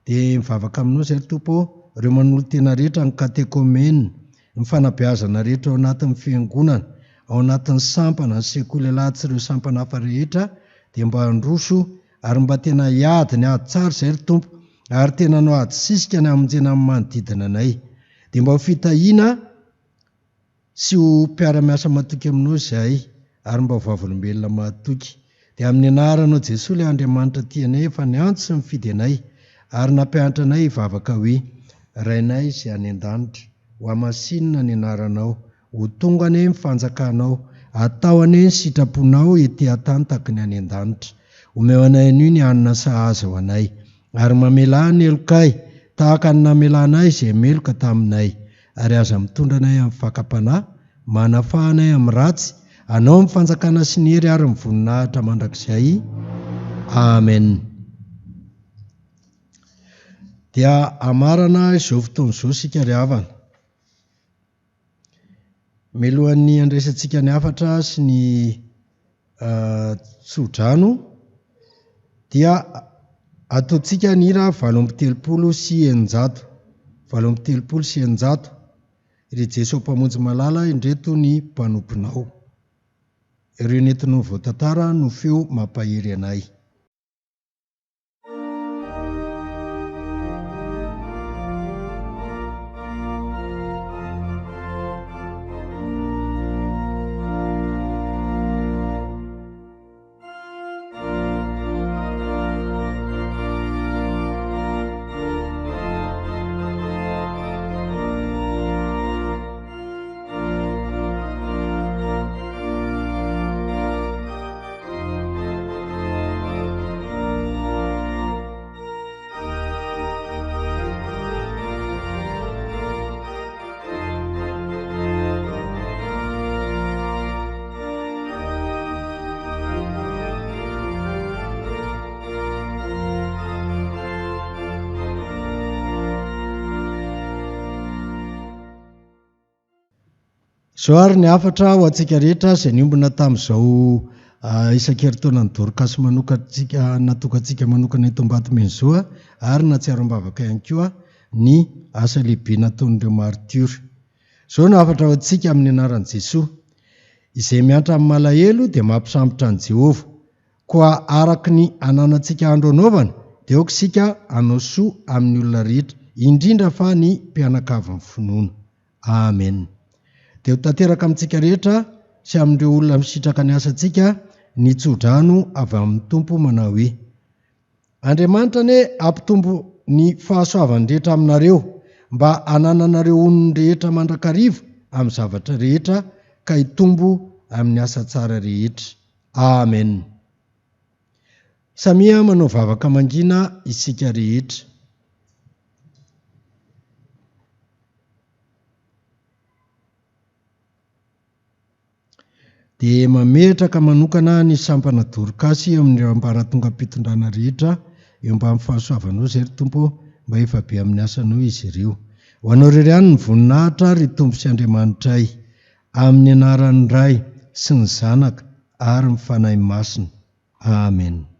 Dia mivavaka aminao zay ry Tompo, ireo manolo tena rehetra, ny katekomena, ny fanabeazana rehetra ao anatin'ny fiangonana, ao anatin'ny sampana, ny sekoly alahy sy ireo sampana hafa rehetra, dia mba handroso ary mba tena hiady ny ady tsara zay ry Tompo, ary tena no ady sisika ny hamonjena amin'ny manodidina anay. Dia mba ho fitahiana sy ho mpiara-miasa matoky aminao izay, ary mba ho vavolombelona matoky. Dia amin'ny anaranao Jesosy ilay Andriamanitra tianay, efa niantso sy mifidy anay, ary nampianatra anay hivavaka hoe: Rainay izay any an-danitra, ho hamasinina ny anaranao, ho tonga ane mifanjakanao, atao ane ny sitraponao ety an-tany tahaka ny any an-danitra. Omeo anay anio ny hanina sahaza ho anay, ary mamela ny elokay tahaka ny namelanay izay meloka taminay, ary aza mitondra anay amin'ny fakapanahy, manafahanay amin'ny ratsy, anao amin'ny fanjakana sy ny hery ary ny voninahitra mandrakizay. Amen. Dia amarana izao fotoana izao sika ry havana. Mialohan'ny andraisantsika ny hafatra sy ny tsodrano, dia ataontsika ny hira 8telopolo sy 900. 8telopolo sy 900. Ry Jesu mpamonjy malala, indreto ny mpanomponao. Ireo nentinao voatantara no feo mampahery anay. Zao ary ny hafatra ho antsika rehetra izay niombona tamin'izao isan-keritaona ny Dorcas natokantsika manokana eto Ambatomena izao, ary nahatsiaro-bavaka ihany koa ny asa lehibe nataon'ireo martyra. Zao ny hafatra ho antsika amin'ny anaran'i Jesosy, izay miantra amin'ny malahelo dia mampisambotra an'i Jehovah, koa araky ny ananantsika andro anaovana dia aoka isika hanao soa amin'ny olona rehetra, indrindra fa ny mpianakavin'ny finoana. Amen. Dia ho tanteraka amintsika rehetra sy amin'ireo olona misitraka ny asantsika ny tsodrano avy amin'ny Tompo manao hoe: Andriamanitra ane ampitombo ny fahasoavany rehetra aminareo, mba hanananareo onony rehetra mandrakariva amin'ny zavatra rehetra, ka hitombo amin'ny asa tsara rehetra. Amen. Samia manao vavaka mangina isika rehetra. Dia mametraka manokana ny sampana Dorcasy amin'ny ambaratonga-pitondrana rehetra eo mba amin'ny fahasoavanao zay ry Tompo, mba efa be amin'ny asanao izy ireo. Ho anao irery ihany ny voninahitra ry Tompo sy Andriamanitray, amin'ny anaran'ny Ray sy ny Zanaka ary ny fanahy masina. Amen.